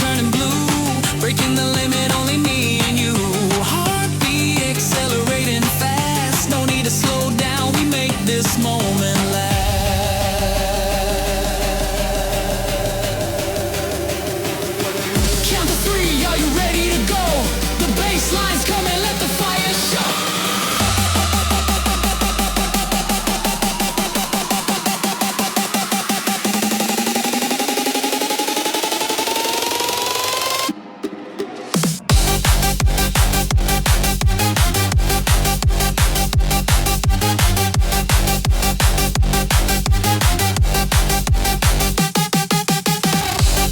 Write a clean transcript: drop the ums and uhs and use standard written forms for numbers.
turning blue, breaking the limit, only me and you. Heartbeat accelerating fast, no need to slow down, we make this moment last. Count to three, are you ready to go? The bass line's coming.